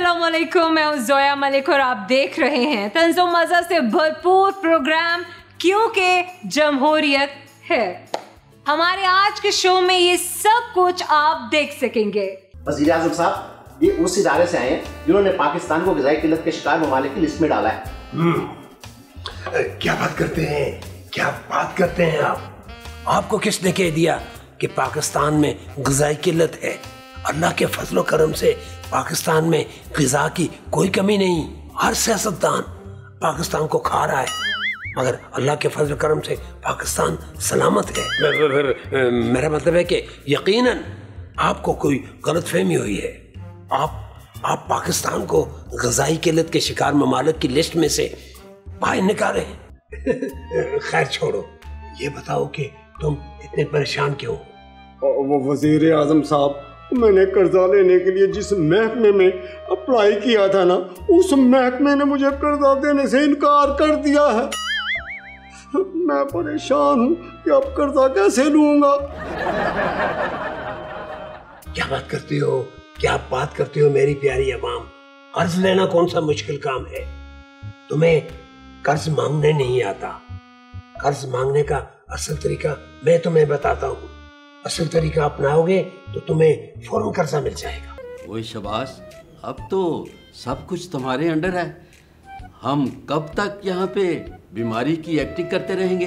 अस्सलामुअलैकुम, मैं हूं जोया मलिक और आप देख रहे हैं तंज़ो मज़ा से भरपूर प्रोग्राम क्योंकि जमहूरियत है। हमारे आज के शो में ये सब कुछ आप देख सकेंगे। वज़ीर आज़म साहब ये उस इदारे से आए हैं जिन्होंने पाकिस्तान को ग़िज़ाई किल्लत के शिकार ममालिक की लिस्ट में डाला है। क्या बात करते हैं आपको किसने कह दिया कि पाकिस्तान में ग़िज़ाई किल्लत है? अल्लाह के फजलो करम से पाकिस्तान में ग़िज़ा की कोई कमी नहीं। हर सियासतदान पाकिस्तान को खा रहा है, मगर अल्लाह के फजल करम से पाकिस्तान सलामत है। मेरा मतलब है कि यकीनन आपको कोई गलतफहमी हुई है। आप पाकिस्तान को ग़िज़ाई किल्लत के शिकार ममालिक की लिस्ट में से बाहर निकाले हैं। खैर छोड़ो, ये बताओ कि तुम इतने परेशान क्यों? वो वज़ीर आज़म साहब, मैंने कर्जा लेने के लिए जिस महकमे में अप्लाई किया था ना, उस महकमे ने मुझे कर्जा देने से इनकार कर दिया है। मैं परेशान हूँ कि अब कर्जा कैसे लूंगा। क्या बात करती हो मेरी प्यारी अवाम? कर्ज लेना कौन सा मुश्किल काम है? तुम्हें कर्ज मांगने नहीं आता। कर्ज मांगने का असल तरीका मैं तुम्हें बताता हूँ। असल तरीका अपनाओगे तो तुम्हें फौरन कर्जा मिल जाएगा। ओए शबाश, अब तो सब कुछ तुम्हारे अंडर है। हम कब तक यहाँ पे बीमारी की एक्टिंग करते रहेंगे?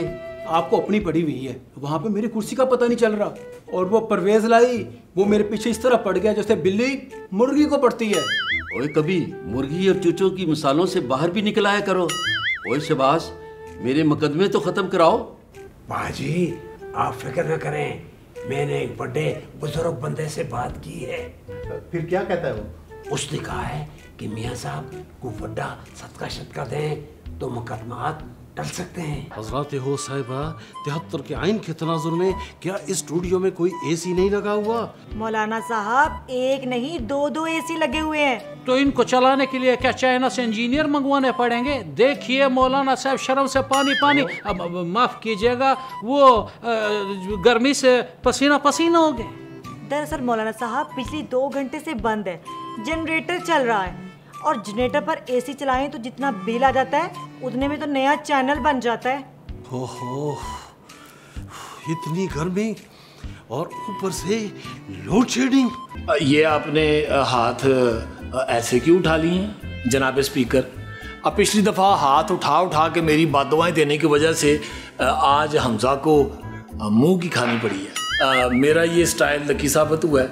आपको अपनी पड़ी हुई है, वहाँ पे मेरी कुर्सी का पता नहीं चल रहा। और वो परवेज लाई, वो मेरे पीछे इस तरह पड़ गया जैसे बिल्ली मुर्गी को पड़ती है। ओए कभी मुर्गी और चूचों की मिसालों से बाहर भी निकल आया करो। ओए शबाश, मेरे मुकदमे तो खत्म कराओ। बाजी आप फिक्र न करें, मैंने एक बड़े बुजुर्ग बंदे से बात की है। फिर क्या कहता है वो? उसने कहा है कि मियाँ साहब को बड़ा सदका शदका दें तो मुकदमात टल सकते हैं। हजरत हो साहिबा, 73 के आइन के तनाजुर में क्या इस स्टूडियो में कोई एसी नहीं लगा हुआ? मौलाना साहब, एक नहीं दो एसी लगे हुए हैं। तो इनको चलाने के लिए क्या चाइना से इंजीनियर मंगवाने पड़ेंगे? देखिए मौलाना साहब, शर्म से पानी। अब माफ कीजिएगा, वो गर्मी से पसीना हो गए। दरअसल मौलाना साहब बिजली 2 घंटे से बंद है, जनरेटर चल रहा है, और जनरेटर पर एसी चलाएं तो जितना बिल आ जाता है उतने में तो नया चैनल बन जाता है। ओहो, इतनी गर्मी और ऊपर से लोड शेडिंग। ये आपने हाथ ऐसे क्यों उठा लिए हैं जनाब स्पीकर? अब पिछली दफ़ा हाथ उठा के मेरी बद्दुआएं देने की वजह से आज हमजा को मुंह की खानी पड़ी है। मेरा ये स्टाइल लकी साबित हुआ है,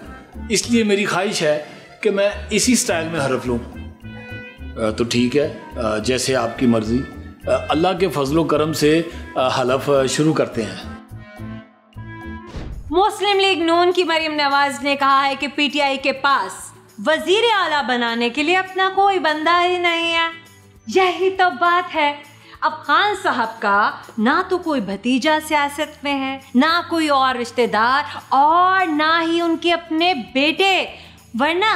इसलिए मेरी ख्वाहिश है कि मैं इसी स्टाइल में हरफ लूँ। तो ठीक है, जैसे आपकी मर्जी। अल्लाह के फजलो करम से हलफ शुरू करते हैं। मुस्लिम लीग नून की मरीम नवाज ने कहा है कि पीटीआई के पास वजीर आला बनाने के लिए अपना कोई बंदा ही नहीं है। यही तो बात है। अब खान साहब का ना तो कोई भतीजा सियासत में है, ना कोई और रिश्तेदार, और ना ही उनके अपने बेटे, वरना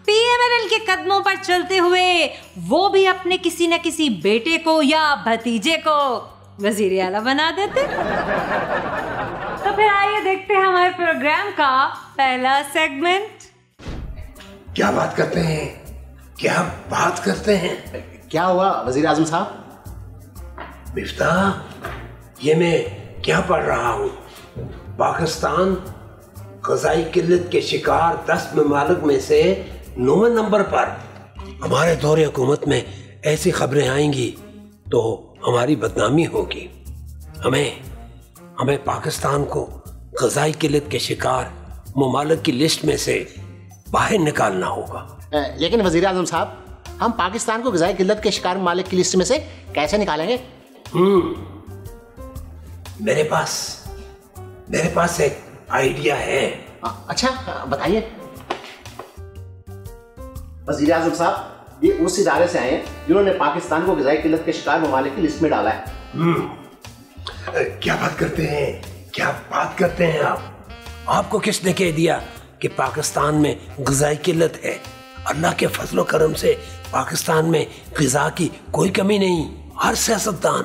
पीएमएलएन के कदमों पर चलते हुए वो भी अपने किसी न किसी बेटे को या भतीजे को वजीर आला बना देते। तो फिर आइए देखते हैं हमारे प्रोग्राम का पहला सेगमेंट। क्या बात करते हैं? क्या हुआ वज़ीर आज़म साहब? मिफ्ताह, ये मैं क्या पढ़ रहा हूँ? पाकिस्तान ग़िज़ाई किल्लत के शिकार 10 ममालिक में से 9वें नंबर पर। हमारे दौरे हुकूमत में ऐसी खबरें आएंगी तो हमारी बदनामी होगी। हमें पाकिस्तान को ग़िज़ाई किल्लत के शिकार ममालिक की लिस्ट में से बाहर निकालना होगा। लेकिन वज़ीर आज़म साहब, हम पाकिस्तान को ग़िज़ाई किल्लत के शिकार ममालिक की लिस्ट में से कैसे निकालेंगे? मेरे पास एक आइडिया है। अच्छा, बताइए। वज़ीर आज़म साहब ये उस इदारे से आए हैं जिन्होंने पाकिस्तान को ग़िज़ाई किल्लत के शिकार ममालिक की लिस्ट में डाला है। क्या बात करते हैं आपको किसने कह दिया कि पाकिस्तान में ग़िज़ाई किल्लत है? अल्लाह के फजलो करम से पाकिस्तान में ग़िज़ा की कोई कमी नहीं। हर सियासतदान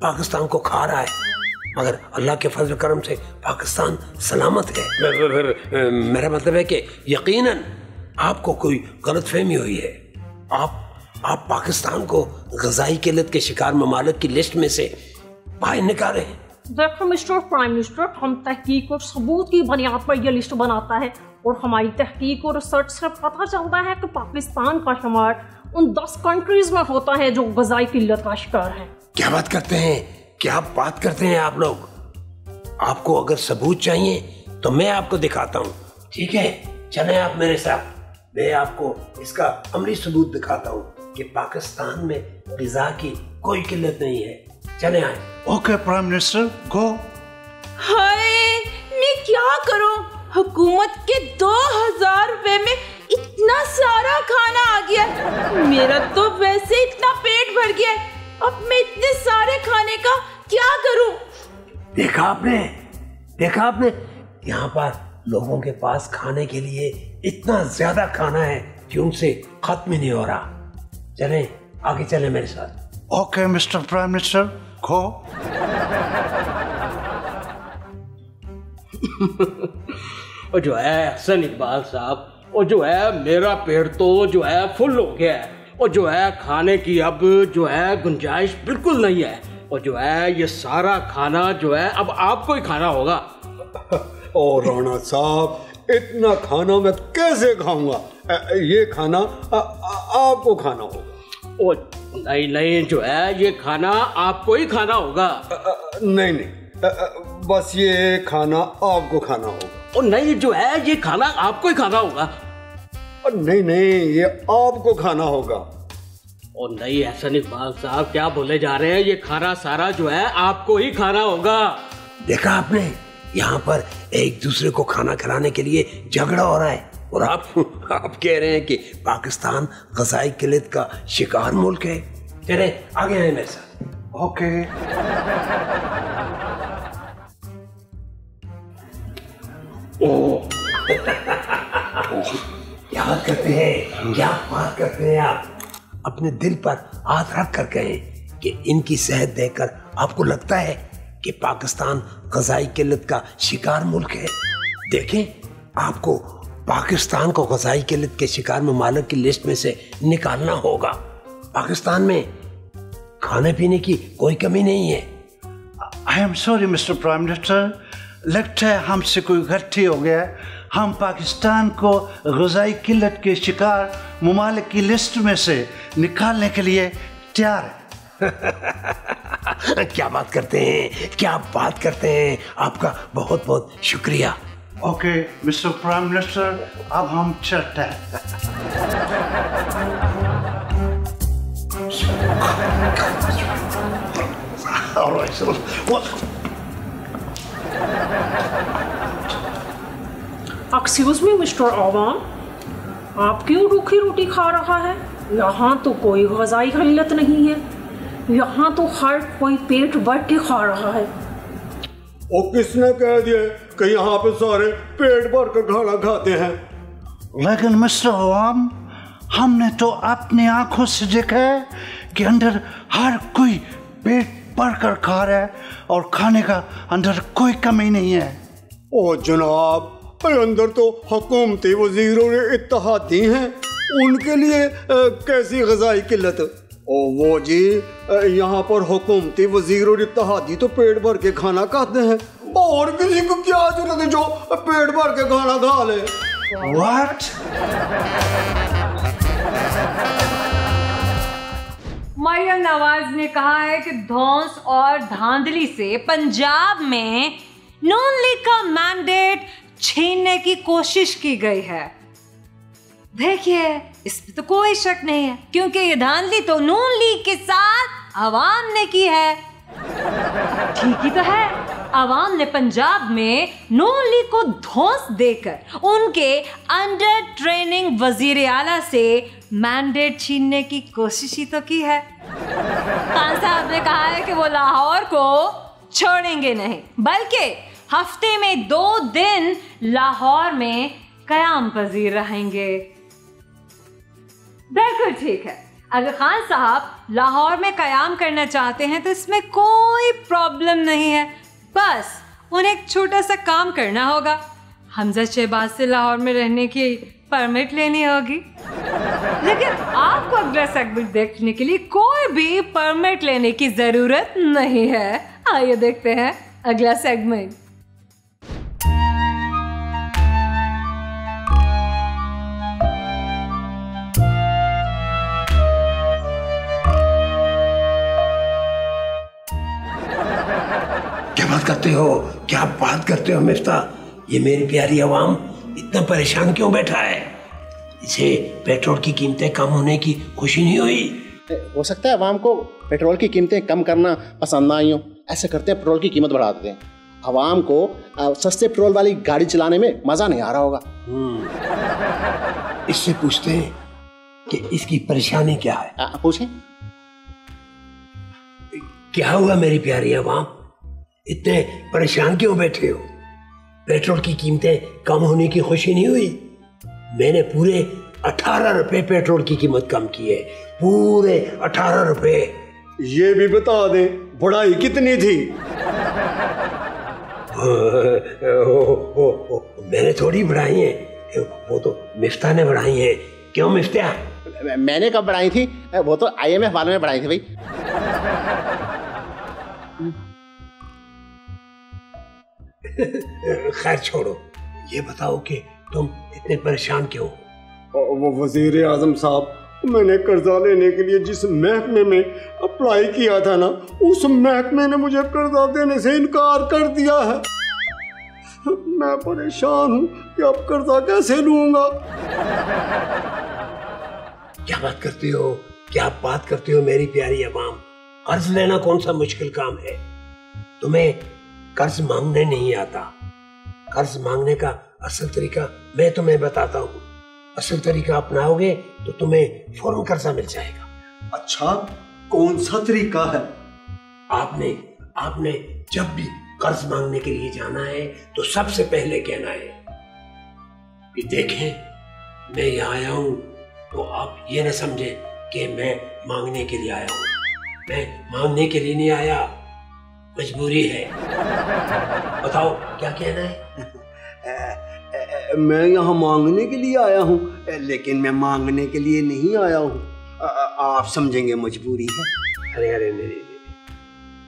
पाकिस्तान को खा रहा है, मगर अल्लाह के फजल करम से पाकिस्तान सलामत है। मेरा मतलब है कि यकीनन आपको कोई गलतफहमी हुई है। आप पाकिस्तान को ग़िज़ाई किल्लत के शिकार ममालिक की लिस्ट में से बाहर निकाले हैं। देखो मिस्टर प्राइम मिनिस्टर, हम तहकीक और सबूत की बुनियाद पर यह लिस्ट बनाता है और हमारी तहकीक और रिसर्च से पता चलता है कि पाकिस्तान का शुमार उन 10 कंट्रीज में होता है जो ग़िज़ाई किल्लत का शिकार है। क्या बात करते हैं, क्या बात करते हैं आप लोग? आपको अगर सबूत चाहिए तो मैं आपको दिखाता हूँ। ठीक है, चलें आप मेरे साथ, मैं आपको इसका अमली सबूत दिखाता हूँ कि पाकिस्तान में ग़िज़ा की कोई किल्लत नहीं है। चले आए। ओके प्राइम मिनिस्टर, गो। हाय, मैं क्या करूं? हुकूमत के 2000 रुपए में इतना सारा खाना आ गया। मेरा तो वैसे इतना पेट भर गया, अब मैं इतने सारे खाने का क्या करूं? देखा आपने यहाँ पर लोगों के पास खाने के लिए इतना ज्यादा खाना है कि उनसे खत्म ही नहीं हो रहा। चलें, आगे चलें मेरे साथ। ओके मिस्टर प्राइम मिनिस्टर, गो। और जो है हसन इकबाल साहब, और जो है मेरा पेट तो जो है फुल हो गया है, और जो है खाने की अब जो है गुंजाइश बिल्कुल नहीं है, और जो है ये सारा खाना जो है अब आपको ही खाना होगा। और राणा साहब, इतना खाना मैं कैसे खाऊंगा? ये खाना आपको खाना होगा। ओ नहीं, जो है ये खाना आपको ही खाना होगा। नहीं, बस ये खाना आपको खाना होगा। और नहीं, जो है ये खाना आपको ही खाना होगा। नहीं, ये आपको खाना होगा। और नहीं हसन इकबाल साहब, क्या बोले जा रहे हैं? ये खाना सारा जो है आपको ही खाना होगा। देखा आपने, यहाँ पर एक दूसरे को खाना खिलाने के लिए झगड़ा हो रहा है, और आप कह रहे हैं कि पाकिस्तान ग़िज़ाई किल्लत का शिकार मुल्क है। चले आगे आए मेरे साथ। ओके। क्या बात करते हैं, क्या बात करते हैं आप? अपने दिल पर हाथ रख कर कहें कि इनकी सेहत देखकर आपको लगता है कि पाकिस्तान ग़िज़ाई किल्लत का शिकार मुल्क है। देखें, आपको पाकिस्तान को ग़िज़ाई किल्लत के शिकार ममालिक की लिस्ट में से निकालना होगा। पाकिस्तान में खाने पीने की कोई कमी नहीं है। I am sorry mister prime minister, लगता है हमसे कोई गलती हो गया है। हम पाकिस्तान को ग़िज़ाई किल्लत के शिकार ममालिक की लिस्ट में से निकालने के लिए तैयार है। क्या बात करते हैं, क्या बात करते हैं। आपका बहुत बहुत शुक्रिया। ओके मिस्टर प्राइम मिनिस्टर, अब हम चलते हैं। एक्सक्यूज मी मिस्टर आवाम, आप क्यों रूखी रोटी खा रहा है? यहाँ तो कोई ग़िज़ाई किल्लत नहीं है, यहाँ तो हर कोई पेट भर के खा रहा है। और किसने कह दिया कि यहाँ पे सारे पेट भर कर खाना खाते हैं? लेकिन मिस्टर आवाम, हमने तो अपनी आंखों से देखा है कि अंदर हर कोई पेट भर कर खा रहा है और खाने का अंदर कोई कमी नहीं है। ओ जनाब, अंदर तो हुकूमती वज़ीरों ने इत्तेहादी हैं, उनके लिए कैसी ग़िज़ाई किल्लत? ओ वो जी, यहाँ पर हुकूमती वज़ीर और इत्तेहादी तो पेट भर के खाना खाते हैं, और किसी को क्या जरूरत है जो पेट भर के खाना खा ले? What? मरियम नवाज ने कहा है कि धौंस और धांधली से पंजाब में नून लीग का मैंडेट छीनने की कोशिश की गई है। देखिए, इसमें तो कोई शक नहीं है, क्योंकि ये धांधली तो नून लीग के साथ अवाम ने की है। ठीक ही तो है, अवाम ने पंजाब में नून लीग को धौंस देकर उनके अंडर ट्रेनिंग वजीर आला से मैंडेट छीनने की कोशिश ही तो की है। खान साहब ने कहा है कि वो लाहौर को छोड़ेंगे नहीं, बल्कि हफ्ते में 2 दिन लाहौर में कयाम पजीर रहेंगे। बिल्कुल ठीक है, अगर खान साहब लाहौर में कयाम करना चाहते हैं तो इसमें कोई प्रॉब्लम नहीं है। बस उन्हें एक छोटा सा काम करना होगा, हमजा शहबाज से लाहौर में रहने की परमिट लेनी होगी। लेकिन आपको अगला सेगमेंट देखने के लिए कोई भी परमिट लेने की जरूरत नहीं है। आइए देखते हैं अगला सेगमेंट। क्या बात करते हो, क्या बात करते हो मिफ्ता? ये मेरी प्यारी आवाम इतना परेशान क्यों बैठा है? इसे पेट्रोल की कीमतें कम होने की खुशी नहीं हुई? हो सकता है अवाम को पेट्रोल की कीमतें कम करना पसंद ना आई हो, ऐसे करते हैं पेट्रोल की कीमत बढ़ा देते हैं। अवाम को सस्ते पेट्रोल वाली गाड़ी चलाने में मजा नहीं आ रहा होगा। इससे पूछते हैं कि इसकी परेशानी क्या है। पूछें। क्या हुआ मेरी प्यारी आवाम, इतने परेशान क्यों बैठे हो? पेट्रोल की कीमतें कम होने की खुशी नहीं हुई? मैंने पूरे 18 रुपए पेट्रोल की कीमत कम की है, पूरे 18 रुपए। ये भी बता दें बढ़ाई कितनी थी? मैंने थोड़ी बढ़ाई है, वो तो मिफ्ता ने बढ़ाई है। क्यों मिफ्ता? मैंने कब बढ़ाई थी? वो तो IMF वालों ने बढ़ाई थी भाई। खैर छोड़ो, ये बताओ कि तुम इतने परेशान क्यों? वो वजीर आजम साहब, मैंने कर्जा लेने के लिए जिस महकमे में अप्लाई किया था ना, उस महकमे ने मुझे कर्जा देने से इनकार कर दिया है। मैं परेशान हूँ कि अब कर्जा कैसे लूंगा। क्या बात करते हो, क्या बात करते हो मेरी प्यारी अवाम? कर्ज लेना कौन सा मुश्किल काम है? तुम्हें कर्ज मांगने नहीं आता। कर्ज मांगने का असल तरीका मैं तुम्हें बताता हूँ। असल तरीका अपनाओगे तो तुम्हें फौरन कर्जा मिल जाएगा। अच्छा, कौन सा तरीका है? आपने जब भी कर्ज मांगने के लिए जाना है तो सबसे पहले कहना है कि देखें मैं यहाँ आया हूँ, तो आप ये न समझे कि मैं मांगने के लिए आया हूँ। मैं मांगने के लिए नहीं आया, मजबूरी है। बताओ क्या कहना है? मैं यहाँ मांगने के लिए आया हूँ, लेकिन मैं मांगने के लिए नहीं आया हूँ। आप समझेंगे मजबूरी है। अरे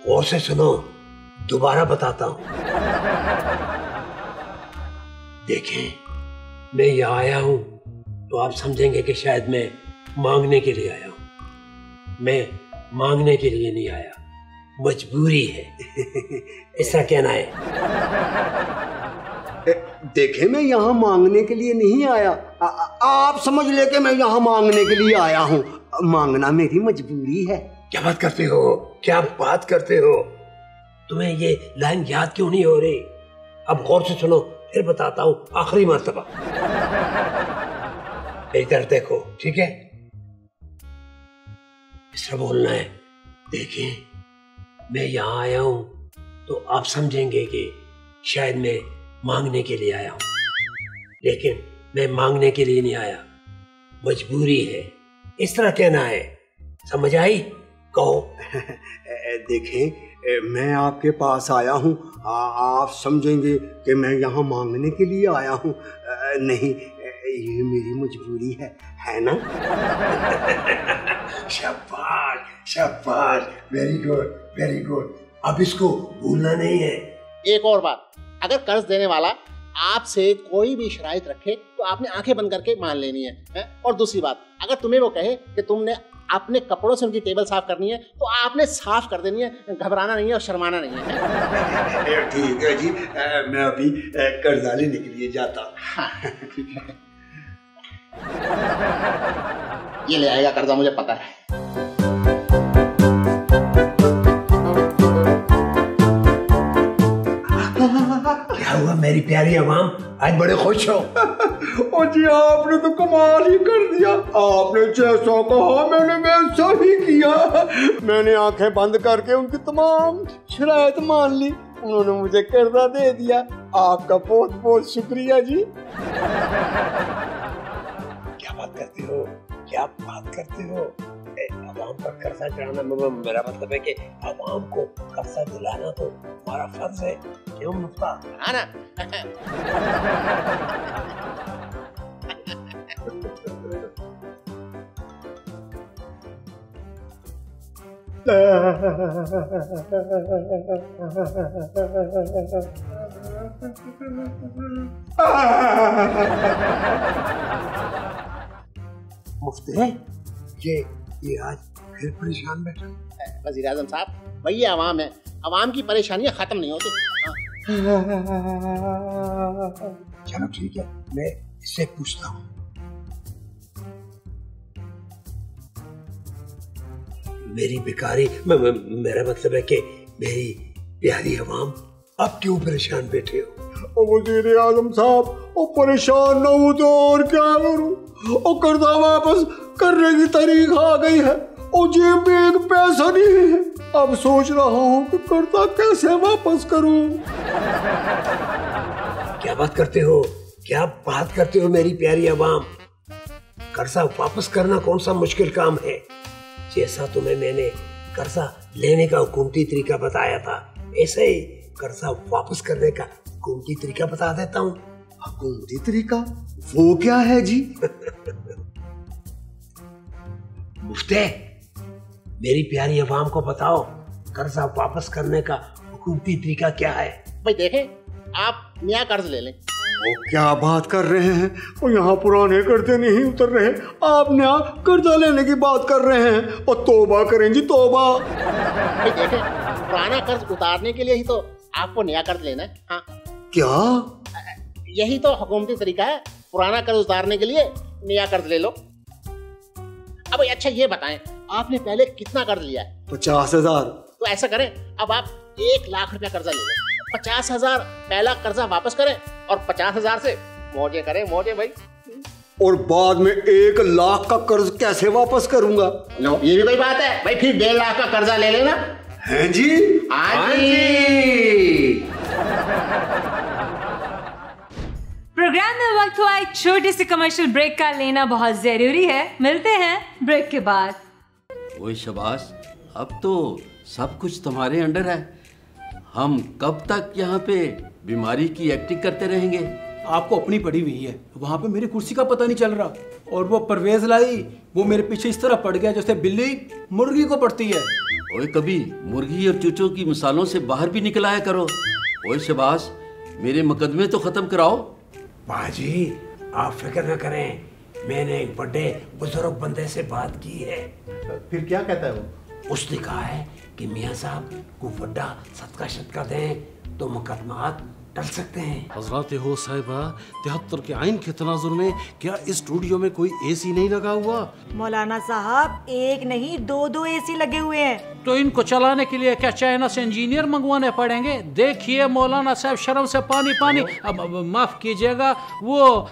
और से सुनो, दोबारा बताता हूँ। देखें मैं यहाँ आया हूँ तो आप समझेंगे कि शायद मैं मांगने के लिए आया हूँ। मैं मांगने के लिए नहीं आया, मजबूरी है। ऐसा कहना है। देखे मैं यहाँ मांगने के लिए नहीं आया, आप समझ ले कि मैं यहाँ मांगने के लिए आया हूँ। मांगना मेरी मजबूरी है। क्या बात करते हो, क्या बात करते हो? तुम्हें ये लाइन याद क्यों नहीं हो रही? अब गौर से सुनो, फिर बताता हूँ आखिरी मर्तबा। इधर देखो, ठीक है? इस तरह बोलना है। देखें मैं यहाँ आया हूँ तो आप समझेंगे कि शायद मैं मांगने के लिए आया हूँ, लेकिन मैं मांगने के लिए नहीं आया, मजबूरी है। इस तरह कहना है। समझ आई? कहो। देखें मैं आपके पास आया हूँ, आप समझेंगे कि मैं यहाँ मांगने के लिए आया हूँ। नहीं, ये मेरी मजबूरी है ना? शाबाश शाबाश, वेरी गुड वेरी गुड। अब इसको भूलना नहीं है। एक और बात, अगर कर्ज देने वाला आपसे कोई भी शराइत रखे तो आपने आंखें बंद करके मान लेनी है? और दूसरी बात, अगर तुम्हें वो कहे कि तुमने अपने कपड़ों से उनकी टेबल साफ करनी है तो आपने साफ कर देनी है, घबराना नहीं है और शर्माना नहीं है। ठीक है जी, मैं अभी कर्जा लेने के लिए जाता हूँ। हाँ, ठीक है। ये ले आएगा कर्जा, मुझे पता है। क्या हुआ मेरी प्यारी अवाम, आज बड़े खुश हो? ओ जी, आपने तो कमाल ही कर दिया। आपने जैसा कहा मैंने वैसा ही किया। मैंने आंखें बंद करके उनकी तमाम शराइत मान ली, उन्होंने मुझे कर्जा दे दिया। आपका बहुत बहुत शुक्रिया जी। क्या बात करते हो, क्या बात करते हो? अवाम पर कर्जा चढ़ाना, मेरा मतलब है कि अवाम को कर्जा दिलाना तो हमारा फर्ज है। क्यों मुफ्ता? हाँ ना। मुफ्ती ये आज फिर परेशान बैठा। वजीर आजम साहब, वही आवाम है, आवाम की परेशानियां खत्म नहीं होती। चलो ठीक है, मैं इससे पूछता हूँ। मेरी बेकारी मेरा मतलब है कि मेरी प्यारी आवाम, अब क्यों परेशान बैठे हो? वजीर आजम साहब, वो परेशान न हो तो और क्या करूं? वो कर्जा वापस करने की तारीख आ गई है और जेब में एक पैसा नहीं है। अब सोच रहा हूँ कि कर्जा कैसे वापस करूं। क्या बात करते हो, क्या बात करते हो मेरी प्यारी आवाम? कर्जा वापस करना कौन सा मुश्किल काम है? जैसा तुम्हें मैंने कर्जा लेने का हुकूमती तरीका बताया था, ऐसे ही कर्जा वापस करने का हुकूमती तरीका बता देता हूँ। हुकूमती तरीका? वो क्या है जी? मुफ्ते, मेरी प्यारी आवाम को बताओ, कर्जा वापस करने का हुकूमती तरीका क्या है? भाई देखें, आप नया कर्ज ले लें। वो क्या बात कर रहे हैं? वो यहाँ पुराने कर्जे नहीं उतर रहे, आप नया कर्जा लेने की बात कर रहे हैं। और तौबा करें जी, तौबा। भाई देखें, पुराना कर्ज उतारने के लिए ही तो आपको नया कर्ज लेना है। हाँ, क्या? यही तो हुकूमती तरीका है, पुराना कर्ज उतारने के लिए नया कर्ज ले लो। अब अच्छा ये बताएं, आपने पहले कितना कर्ज लिया है? 50,000। तो ऐसा करें, अब आप 1 लाख रुपया कर्जा ले लें। 50,000 पहला कर्जा वापस करें और 50,000 से मौजे करें, मौजे भाई। और बाद में 1 लाख का कर्ज कैसे वापस करूंगा? लो, ये भी कोई बात है भाई, फिर 1.5 लाख का कर्जा ले लेना। हैं जी? हाँ जी। प्रोग्राम में वक्त हुआ एक छोटी सी कमर्शियल ब्रेक का लेना बहुत जरूरी है। मिलते हैं ब्रेक के बाद। ओए शबाश, अब तो सब कुछ तुम्हारे अंडर है। हम कब तक यहाँ पे बीमारी की एक्टिंग करते रहेंगे? आपको अपनी पड़ी हुई है, वहाँ पे मेरी कुर्सी का पता नहीं चल रहा। और वो परवेज लाई, वो मेरे पीछे इस तरह पड़ गया जैसे बिल्ली मुर्गी को पड़ती है। ओए कभी मुर्गी और चूचों की मिसालों से बाहर भी निकल आया करो। ओए शबाश, मेरे मुकदमे तो खत्म कराओ। बाजी, आप फिक्र न करें, मैंने एक बड़े बुजुर्ग बंदे से बात की है। फिर क्या कहता है वो? उसने कहा है कि मियाँ साहब को बड़ा सदका शदका दें तो मुकदमात टल सकते हैं। हजरत हो साहिबा, 73 के आइन के तनाजुर में क्या इस स्टूडियो में कोई एसी नहीं लगा हुआ? मौलाना साहब, एक नहीं 2 एसी लगे हुए हैं। तो इनको चलाने के लिए क्या चाइना से इंजीनियर मंगवाने पड़ेंगे? देखिए मौलाना साहब, शर्म से पानी पानी। अब माफ कीजिएगा, वो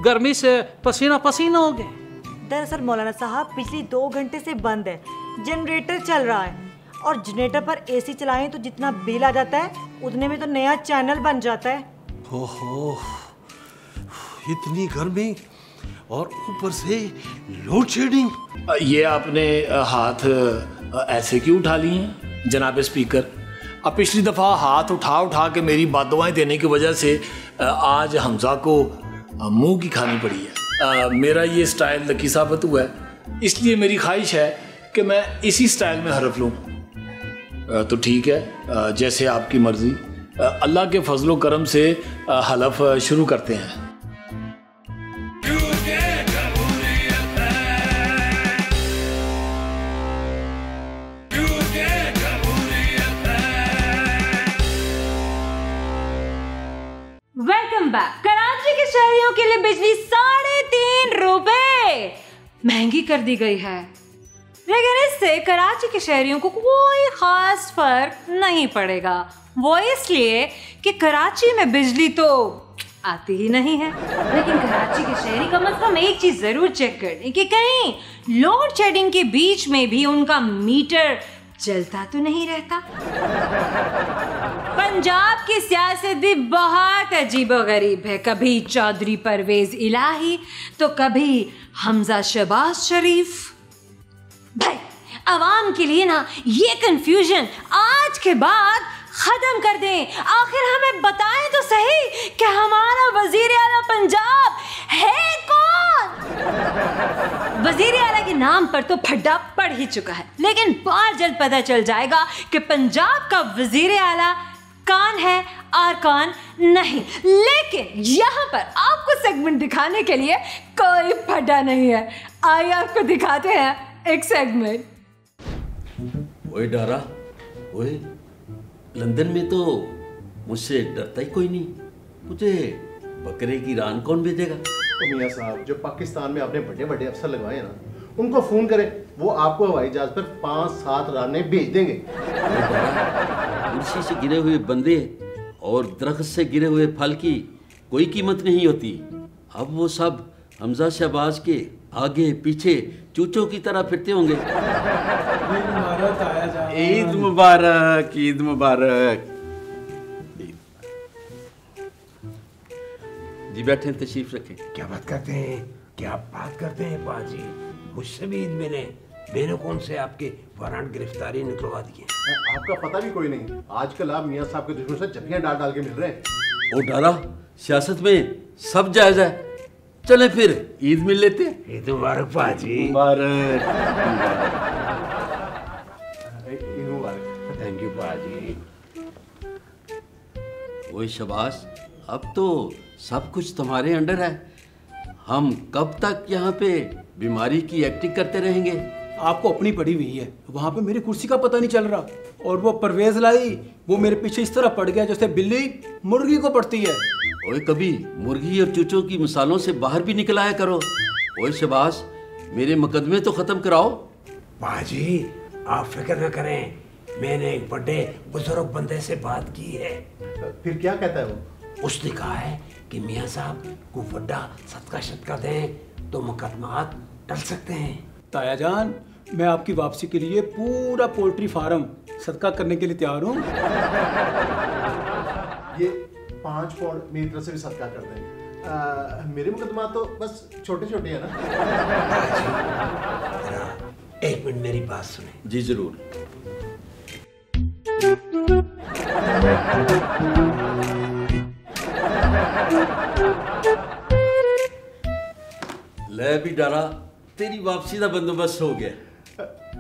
गर्मी से पसीना पसीना हो गए। दरअसल मौलाना साहब, बिजली 2 घंटे से बंद है, जनरेटर चल रहा है और जनरेटर पर एसी चलाएं तो जितना बिल आ जाता है उतने में तो नया चैनल बन जाता है। ओहो, इतनी गर्मी और ऊपर से लोड शेडिंग। ये आपने हाथ ऐसे क्यों उठा लिए हैं जनाब स्पीकर? अब पिछली दफ़ा हाथ उठा उठा के मेरी बददुआएं देने की वजह से आज हमजा को मुंह की खानी पड़ी है। मेरा ये स्टाइल लकी साबित हुआ है, इसलिए मेरी ख्वाहिश है कि मैं इसी स्टाइल में हरफ लूँ। तो ठीक है, जैसे आपकी मर्जी। अल्लाह के फजलो करम से हलफ शुरू करते हैं। Welcome back. कराची के शहरियों के लिए बिजली 3.5 रुपए महंगी कर दी गई है, लेकिन इससे कराची के शहरियों को कोई खास फर्क नहीं पड़ेगा। वो इसलिए कि कराची में बिजली तो आती ही नहीं है। लेकिन कराची के शहरी कम से कम एक चीज जरूर चेक कर लें कि कहीं लोड शेडिंग के बीच में भी उनका मीटर चलता तो नहीं रहता। पंजाब की सियासत भी बहुत अजीबोगरीब है। कभी चौधरी परवेज इलाही तो कभी हमजा शहबाज शरीफ। भाई, आवाम के लिए ना ये कंफ्यूजन आज के बाद खत्म कर दें। आखिर हमें बताएं तो सही कि हमारा वजीर आला पंजाब है कौन? वजीर आला के नाम पर तो फड्डा पड़ ही चुका है, लेकिन बहुत जल्द पता चल जाएगा कि पंजाब का वजीर आला कौन है और कौन नहीं। लेकिन यहाँ पर आपको सेगमेंट दिखाने के लिए कोई फड्डा नहीं है। आइए आपको दिखाते हैं एक सेगमेंट। ओए डारा, ओए लंदन में तो मुझसे डरता ही कोई नहीं, मुझे बकरे की रान कौन भेजेगा? तो मियाँ साहब, जो पाकिस्तान में आपने बड़े बड़े अफसर लगवाए हैं ना, उनको फोन करें, वो आपको हवाई जहाज पर 5-7 रानें भेज देंगे। कुर्सी से गिरे हुए बंदे और दरख्त से गिरे हुए फल की कोई कीमत नहीं होती। अब वो सब हमजा शहबाज के आगे पीछे चूचों की तरह फिरते होंगे। ईद मुबारक, ईद मुबारक। जी बैठे, तशरीफ रखें। क्या बात करते हैं, क्या बात करते हैं बाजी, मुझसे भी ईद मिले। मैंने कौन से आपके वारंट गिरफ्तारी निकलवा दिए? आपका पता भी कोई नहीं। आजकल आप मियाँ साहब के दुश्मन से जफ्फियाँ डाल डाल के मिल रहे हैं। ओ डारा, सियासत में सब जायज है, चले फिर ईद मिल लेते हैं। ईद मुबारक बाजी। मुबारक। थैंक यू बाजी। ओए शबाश, अब तो सब कुछ तुम्हारे अंडर है। हम कब तक यहाँ पे बीमारी की एक्टिंग करते रहेंगे? आपको अपनी पड़ी हुई है, वहाँ पे मेरी कुर्सी का पता नहीं चल रहा। और वो परवेज लाई, वो मेरे पीछे इस तरह पड़ गया जैसे बिल्ली मुर्गी को पड़ती है। ओए कभी मुर्गी और चूचों की मिसालों से बाहर भी निकल आया करो। ओए शबाश, मेरे मुकदमे तो खत्म कराओ। बाजी आप फिक्र न करें, मैंने एक बड़े बुजुर्ग बंदे से बात की है। फिर क्या कहता है वो? उसने कहा है कि मियाँ साहब को बड़ा सदका शतका दें तो मुकदमात टल सकते हैं। ताया जान, मैं आपकी वापसी के लिए पूरा पोल्ट्री फार्म सदका करने के लिए तैयार हूँ। ये 5 पौंड मेरी तरफ से भी सदका कर देंगे। मेरे मुकदमा तो बस छोटे छोटे हैं ना। एक मिनट मेरी बात सुने। जी जरूर। ले भी डारा, तेरी वापसी का बंदोबस्त हो गया।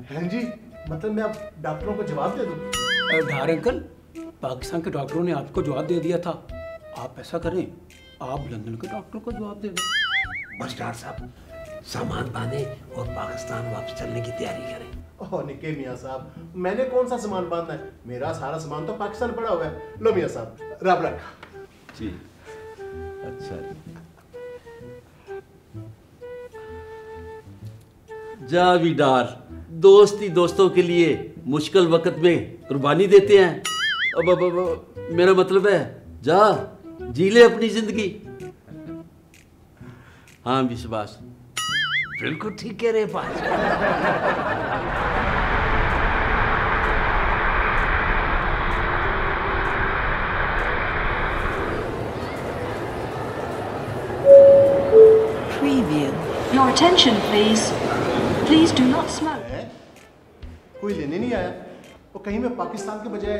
हैं जी, मतलब मैं अब डॉक्टरों को जवाब दे दूं? धार अंकल, पाकिस्तान के डॉक्टरों ने आपको जवाब दे दिया था। आप ऐसा करें, आप लंदन के डॉक्टर को जवाब दे दें। बस डॉक्टर साहब, सामान बांधे और पाकिस्तान वापस चलने की तैयारी करें। ओह निके मियाँ साहब, मैंने कौन सा सामान बांधना है? मेरा सारा सामान तो पाकिस्तान पड़ा हुआ है। लो मियाँ साहब, रब रखा। जी अच्छा। जा भी डार, दोस्त ही दोस्तों के लिए मुश्किल वक्त में कुर्बानी देते हैं। अब मेरा मतलब है, जा जी ले अपनी जिंदगी। हाँ विश्वास, बिल्कुल ठीक कह रहे पास। Preview. Your attention, please. Please do not smoke. कोई लेने नहीं आया? वो कहीं मैं पाकिस्तान के बजाय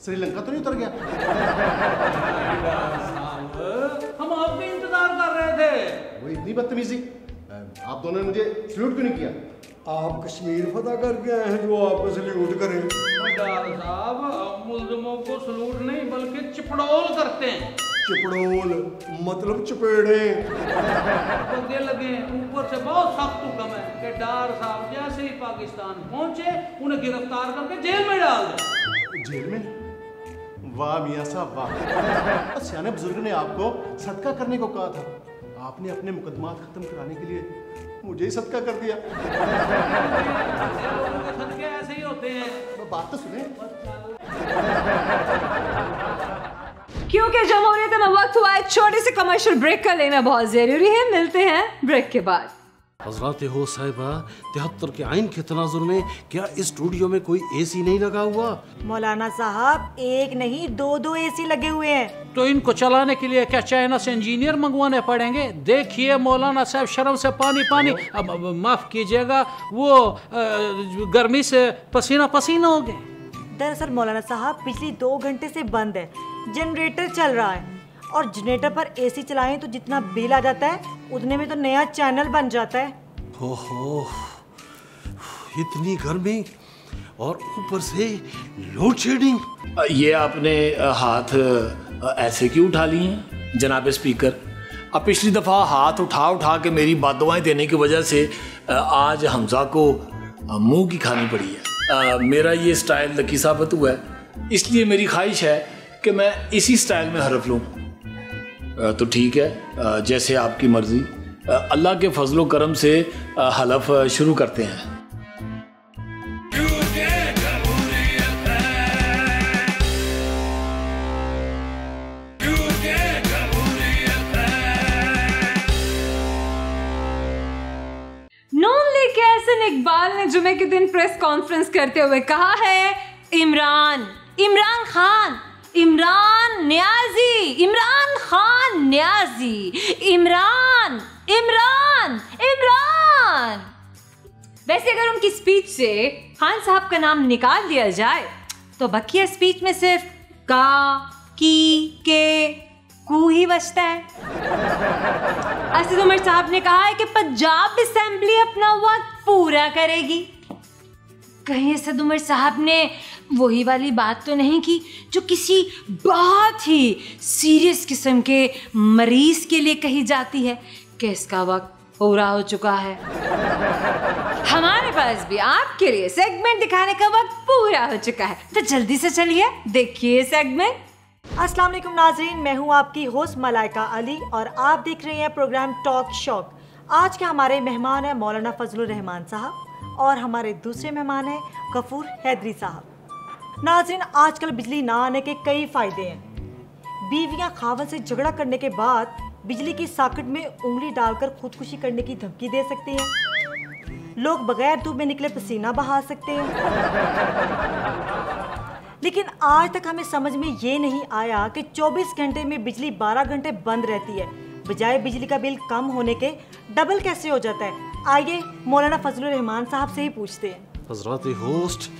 श्रीलंका तो नहीं उतर गया? हम आपका इंतजार कर रहे थे। वो इतनी बदतमीजी, आप दोनों ने मुझे सल्यूट क्यों नहीं किया? आप कश्मीर फतह करके आए हैं जो आपको सल्यूट करें? डार साहब, मुल्ज़िमों को सलूट नहीं बल्कि चिपड़ोल करते हैं। चिपड़ोल मतलब चपेड़े। लगे लगे ऊपर से बहुत सख्त हुक्म है कि डार साहब जैसे ही पाकिस्तान पहुंचे उन्हें गिरफ्तार करके जेल में डाल दे। जेल में? वाह मियाँ साहब वाह। सियाने बुजुर्ग ने आपको सदका करने को कहा था, आपने अपने मुकदमात खत्म कराने के लिए मुझे ही सदका कर दिया। सदके ऐसे ही होते हैं। बात तो सुने। क्योंकि जमहूरियत में वक्त हुआ है छोटे से कमर्शियल ब्रेक का लेना बहुत जरूरी है। मिलते हैं ब्रेक के बाद। हजरत हो साहिबा, 73 के आइन के तनाजुर में क्या इस स्टूडियो में कोई एसी नहीं लगा हुआ? मौलाना साहब, एक नहीं 2 एसी लगे हुए हैं। तो इनको चलाने के लिए क्या चाइना से इंजीनियर मंगवाने पड़ेंगे? देखिए मौलाना साहब, शर्म से पानी पानी। अब माफ कीजिएगा, वो गर्मी से पसीना पसीना हो गए। दरअसल मौलाना साहब, बिजली 2 घंटे से बंद है, जनरेटर चल रहा है और जनरेटर पर एसी चलाएं तो जितना बिल आ जाता है उतने में तो नया चैनल बन जाता है। ओहो, इतनी गर्मी और ऊपर से लोड शेडिंग। ये आपने हाथ ऐसे क्यों उठा लिए हैं जनाब स्पीकर? अब पिछली दफ़ा हाथ उठा के मेरी बददुआएं देने की वजह से आज हमजा को मुंह की खानी पड़ी है। मेरा ये स्टाइल लकी साबित हुआ है, इसलिए मेरी ख्वाहिश है कि मैं इसी स्टाइल में हरफ लूँ। तो ठीक है, जैसे आपकी मर्जी। अल्लाह के फजलो करम से हलफ शुरू करते हैं। नून लीग के एहसन इकबाल ने जुमे के दिन प्रेस कॉन्फ्रेंस करते हुए कहा है, इमरान खान न्याजी, इमरान खान न्याजी, इमरान। वैसे अगर उनकी स्पीच से खान साहब का नाम निकाल दिया जाए तो बकिया स्पीच में सिर्फ का, की, के, कू ही बचता है। असद उमर साहब ने कहा है कि पंजाब असेंबली अपना वक्त पूरा करेगी। कहीं असद उमर साहब ने वही वाली बात तो नहीं की जो किसी बहुत ही सीरियस किस्म के मरीज के लिए कही जाती है कि इसका वक्त पूरा हो चुका है। हमारे पास भी आपके लिए सेगमेंट दिखाने का वक्त पूरा हो चुका है, तो जल्दी से चलिए देखिए सेगमेंट। अस्सलाम वालेकुम नाजरीन, मैं हूं आपकी होस्ट मलाइका अली और आप देख रहे हैं प्रोग्राम टॉक शॉक। आज के हमारे मेहमान हैं मौलाना फजलुर रहमान साहब और हमारे दूसरे मेहमान हैं गफूर हैदरी साहब। नाज़रीन, आजकल बिजली ना आने के कई फ़ायदे हैं। बीवियां खावत से झगड़ा करने के बाद बिजली की सॉकेट में उंगली डालकर खुदकुशी करने की धमकी दे सकते हैं। लोग बगैर धूप में निकले पसीना बहा सकते हैं। लेकिन आज तक हमें समझ में ये नहीं आया कि 24 घंटे में बिजली 12 घंटे बंद रहती है, बजाय बिजली का बिल कम होने के डबल कैसे हो जाता है। आइए मौलाना फजलुर रहमान साहब से ही पूछते हैं। हजरत होस्ट,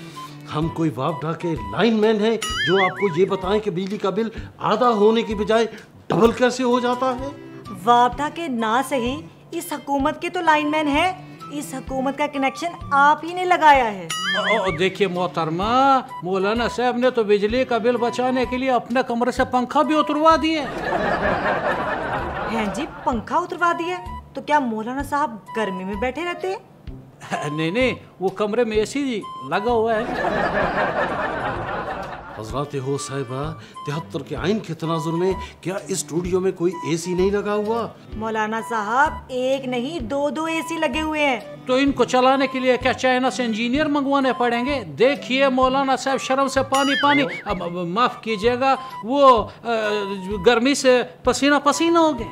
हम कोई बाप ढाके लाइनमैन हैं जो आपको ये बताएं कि बिजली का बिल आधा होने की बजाय डबल कैसे हो जाता है? वाप ढाके ना सही, इस हुकूमत के तो लाइनमैन है। इस हुकूमत का कनेक्शन आप ही ने लगाया है। देखिए मोहतरमा, मौलाना साहब ने तो बिजली का बिल बचाने के लिए अपने कमरे से पंखा भी उतरवा दिए हैं जी। पंखा उतरवा दिए तो क्या मौलाना साहब गर्मी में बैठे रहते हैं? नहीं, वो कमरे में एसी लगा हुआ है। हजरत हो साहिबा, 73 के आइन के तनाजुर में क्या इस स्टूडियो में कोई एसी नहीं लगा हुआ? मौलाना साहब, एक नहीं 2 एसी लगे हुए हैं। तो इनको चलाने के लिए क्या चाइना से इंजीनियर मंगवाने पड़ेंगे? देखिए मौलाना साहब, शर्म से पानी अब माफ कीजिएगा, वो गर्मी से पसीना हो गए।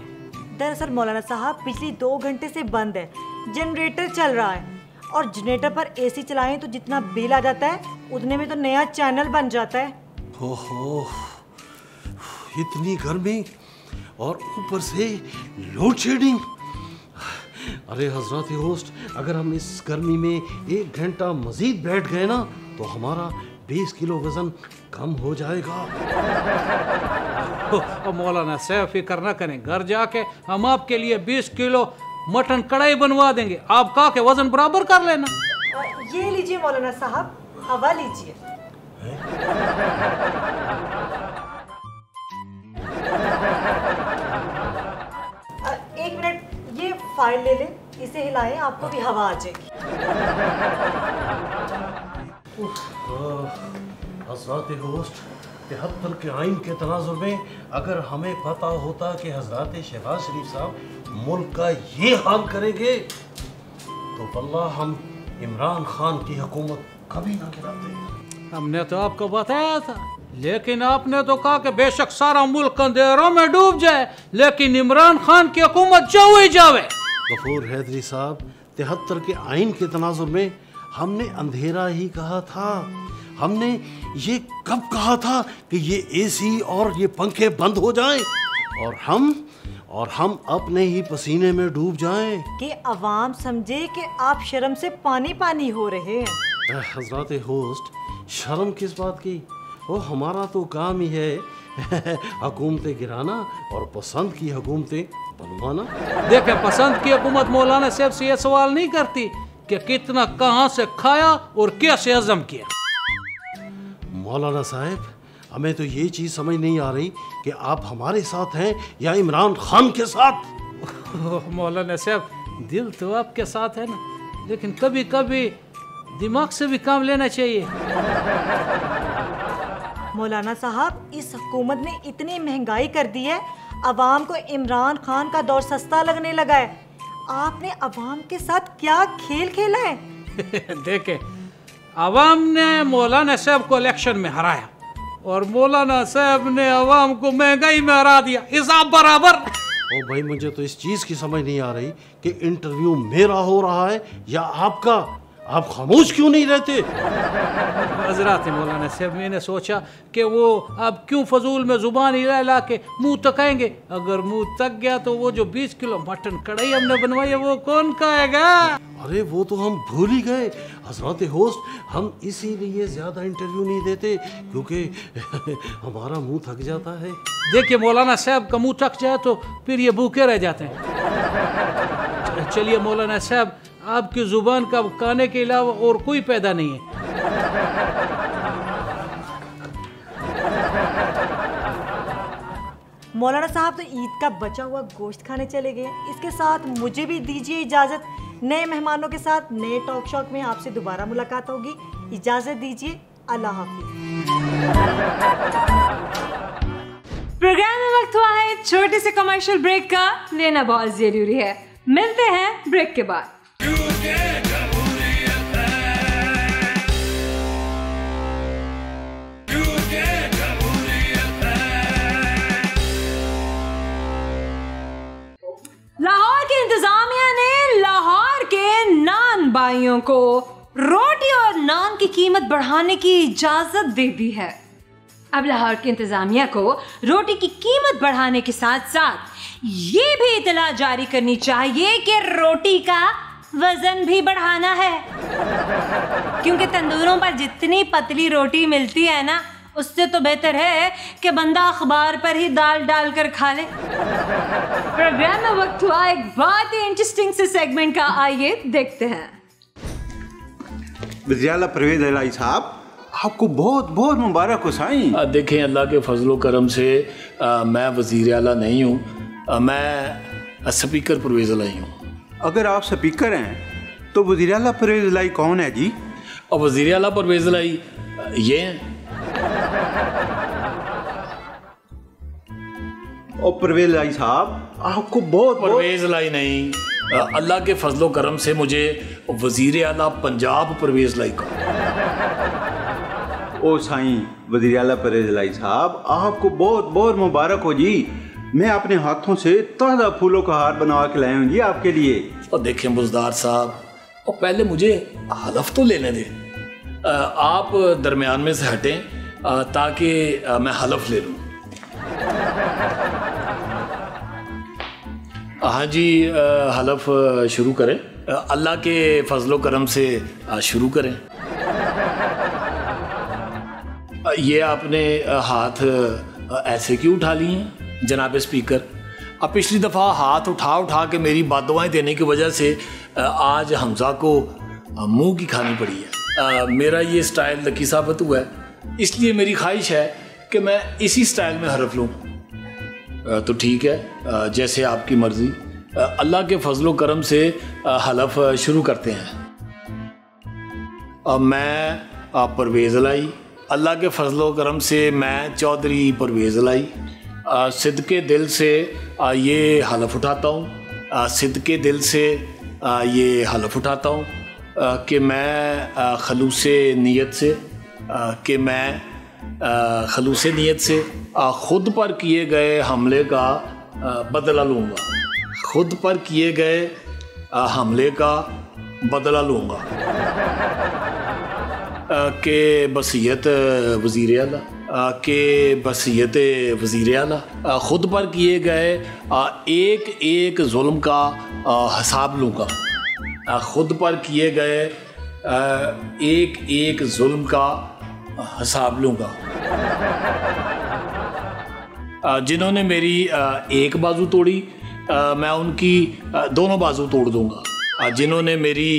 दरअसल मौलाना साहब, बिजली 2 घंटे से बंद है, जनरेटर चल रहा है और जनरेटर पर एसी चलाएं तो जितना बिल आ जाता है उतने में तो नया चैनल बन जाता है। ओहो, इतनी गर्मी और ऊपर से लोड शेडिंग। अरे हजरत होस्ट, अगर हम इस गर्मी में 1 घंटा मजीद बैठ गए ना तो हमारा 20 किलो वजन कम हो जाएगा। मौलाना साहब फिक्र न करें, घर जाके हम आपके लिए 20 किलो मटन कढ़ाई बनवा देंगे, आप का के वजन बराबर कर लेना। ये लीजिए मौलाना साहब, हवा लीजिए। एक मिनट, ये फाइल ले लें, इसे हिलाएं, आपको भी हवा आ जाएगी। हजरत होस्ट, 73 के आइन के तनाजुर में अगर हमें पता होता कि हजरत शहबाज शरीफ साहब मुल्क का ये हाल करेंगे तो वल्लाह हम इमरान खान की हुकूमत कभी ना गिराते। हमने तो आपको बताया था, लेकिन आपने तो कहा कि बेशक सारा मुल्क अंधेरों में डूब जाए लेकिन इमरान खान की हुकूमत जाओ ही जावे। गफूर हैदरी साहब, 73 के आइन के तनाजुर में हमने अंधेरा ही कहा था। हमने ये कब कहा था कि ये एसी और ये पंखे बंद हो जाएं और हम अपने ही पसीने में डूब जाएं कि अवाम समझे कि आप शर्म से पानी हो रहे हैं। हजरत होस्ट, शर्म किस बात की? और हमारा तो काम ही है हुकूमतें गिराना और पसंद की हुकूमतें बनवाना। देखे, पसंद की हुकूमत मौलाना साहब से यह सवाल नहीं करती कि कितना कहाँ से खाया और कैसे हजम किया। मौलाना साहब, हमें तो ये चीज़ समझ नहीं आ रही कि आप हमारे साथ हैं या इमरान खान के साथ। मौलाना साहब, दिल तो आपके साथ है ना, लेकिन कभी कभी दिमाग से भी काम लेना चाहिए। मौलाना साहब, इस हुकूमत ने इतनी महंगाई कर दी है, अवाम को इमरान खान का दौर सस्ता लगने लगा है। आपने अवाम के साथ क्या खेल खेला है? देखे, अवाम ने मौलाना साहब को इलेक्शन में हराया और मौलाना साहब ने अवाम को महंगाई में हरा दिया, हिसाब बराबर। ओ भाई, मुझे तो इस चीज़ की समझ नहीं आ रही कि इंटरव्यू मेरा हो रहा है या आपका। आप खामोश क्यों नहीं रहते? हजरात मौलाना साहब, मैंने सोचा कि वो अब क्यों फजूल में जुबान हिला ला के मुंह तकाएंगे। अगर मुंह तक गया तो वो जो 20 किलो मटन कढ़ाई हमने बनवाई है वो कौन खाएगा? अरे वो तो हम भूल ही गए हजरत होस्ट, हम इसीलिए ज्यादा इंटरव्यू नहीं देते क्योंकि हमारा मुंह थक जाता है। देखिए, मौलाना साहब का मुंह थक जाए तो फिर ये भूखे रह जाते हैं। चलिए मौलाना साहब, आपकी जुबान का खाने के अलावा और कोई पैदा नहीं है। मौलाना साहब तो ईद का बचा हुआ गोश्त खाने चले गए। इसके साथ मुझे भी दीजिए इजाजत। नए मेहमानों के साथ नए टॉक शॉक में आपसे दोबारा मुलाकात होगी। इजाजत दीजिए, अल्लाह हाफिज। प्रोग्राम में वक्त हुआ है छोटे से कमर्शियल ब्रेक का, लेना बहुत जरूरी है। मिलते हैं ब्रेक के बाद। लाहौर की इंतजामिया ने लाहौर के नान भाइयों को रोटी और नान की कीमत बढ़ाने की इजाजत दे दी है। अब लाहौर की इंतजामिया को रोटी की कीमत बढ़ाने के साथ साथ ये भी इतला जारी करनी चाहिए कि रोटी का वजन भी बढ़ाना है, क्योंकि तंदूरों पर जितनी पतली रोटी मिलती है ना, उससे तो बेहतर है कि बंदा अखबार पर ही दाल डाल कर खा ले। प्रोग्राम में वक्त हुआ एक बहुत ही इंटरेस्टिंग से सेगमेंट का, आइए देखते हैं। वज़ीर आला परवेज़ इलाही साहब, आपको बहुत बहुत मुबारक हो साईं। देखें, अल्लाह के फजलो करम से मैं वज़ीर आला नहीं हूँ, मैं स्पीकर परवेज़ इलाही हूँ। अगर आप स्पीकर हैं तो वज़ीर आला परवेज़ इलाही कौन है जी? और वज़ीर आला परवेज़ इलाही ये हैं। और परवेज़ इलाही साहब, आपको बहुत परवेज़ इलाही नहीं, अल्लाह के फजलो करम से मुझे वज़ीर आला पंजाब परवेज़ इलाही का। ओ साईं वज़ीर आला परवेज़ इलाही साहब, आपको बहुत बहुत मुबारक हो जी। मैं अपने हाथों से ताज़ा फूलों का हार बनवा के लाया हूँ जी आपके लिए। और देखें बुज़दार साहब, और पहले मुझे हलफ तो लेने दें। आप दरमियान में से हटें ताकि मैं हलफ ले लूँ। हाँ जी, हलफ शुरू करें। अल्लाह के फजलो करम से शुरू करें। ये आपने हाथ ऐसे क्यों उठा लिए हैं जनाब स्पीकर? अब पिछली दफ़ा हाथ उठा के मेरी बददुआएं देने की वजह से आज हमजा को मुंह की खानी पड़ी है। मेरा ये स्टाइल लकी साबित हुआ है, इसलिए मेरी ख्वाहिश है कि मैं इसी स्टाइल में हरफ लूँ। तो ठीक है, जैसे आपकी मर्ज़ी। अल्लाह के फजलो करम से हलफ शुरू करते हैं। मैं परवेज़ इलाही, अल्लाह के फजलो करम से मैं चौधरी परवेज़ इलाही सिद्के दिल से ये हलफ उठाता हूँ, सिद्के दिल से ये हलफ उठाता हूँ कि मैं खलूसे नीयत से खलूसे नीयत से खुद पर किए गए हमले का बदला लूँगा, खुद पर किए गए हमले का बदला लूँगा के बसीयत वज़ीर आला के बसीयत वज़ीर आला खुद पर किए गए एक एक जुल्म का हिसाब लूँगा, खुद पर किए गए एक एक जुल्म का हिसाब लूँगा। जिन्होंने मेरी एक बाजू तोड़ी मैं उनकी दोनों बाजू तोड़ दूंगा। जिन्होंने मेरी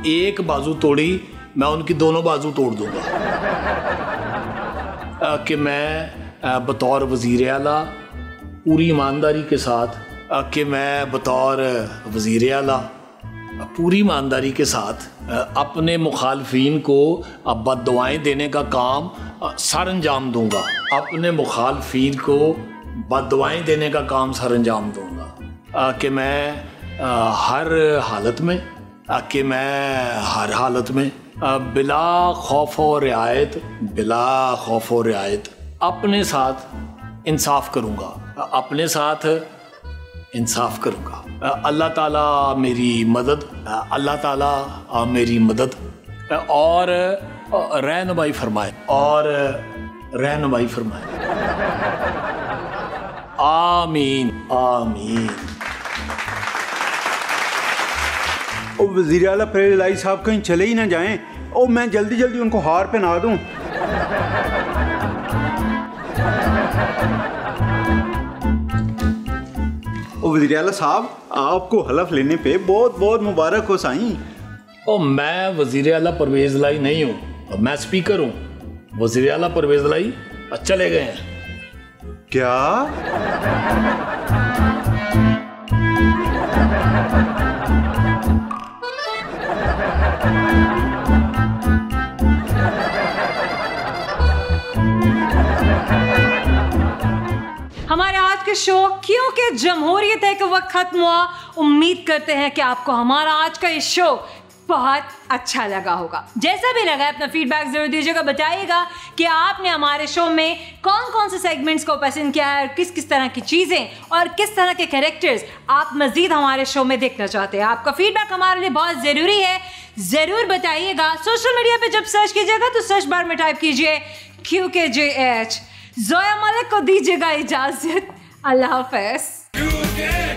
एक बाजू तोड़ी मैं उनकी दोनों बाजू तोड़ दूंगा। कि मैं बतौर वज़ीर आला पूरी ईमानदारी के साथ कि मैं बतौर वज़ीर आला पूरी ईमानदारी के साथ अपने मुखालफीन को बद्दुआएं देने का काम सर अंजाम दूंगा। अपने मुखालफीन को बद्दुआएं देने का काम सर अंजाम दूंगा। कि मैं हर हालत में बिला खौफ और रियायत अपने साथ इंसाफ करूंगा। अल्लाह ताला मेरी मदद और रहनुमाई फरमाए आमीन आमीन। ओ वज़ीर आला परवेज़ इलाही साहब कहीं चले ही ना जाएं। ओ मैं जल्दी जल्दी उनको हार पहना दूं। ओ वज़ीर आला साहब आपको हलफ लेने पे बहुत बहुत मुबारक हो साईं। ओ मैं वज़ीर आला परवेज़ इलाही नहीं हूँ, मैं स्पीकर हूँ। वज़ीर आला परवेज़ इलाही चले गए हैं। क्या? हमारे आज के शो क्योंकि जमहूरियत एक वक्त खत्म हुआ, उम्मीद करते हैं कि आपको हमारा आज का ये शो बहुत अच्छा लगा होगा। जैसा भी लगा अपना फीडबैक जरूर दीजिएगा, बताइएगा कि आपने हमारे शो में कौन कौन से सेगमेंट्स को पसंद किया है, किस किस तरह की चीज़ें और किस तरह के कैरेक्टर्स आप मज़ीद हमारे शो में देखना चाहते हैं। आपका फीडबैक हमारे लिए बहुत ज़रूरी है, ज़रूर बताइएगा। सोशल मीडिया पे जब सर्च कीजिएगा तो सर्च बार में टाइप कीजिए QKJH। ज़ोया मलिक को दीजिएगा इजाज़त। अल्लाह हाफ़िज़।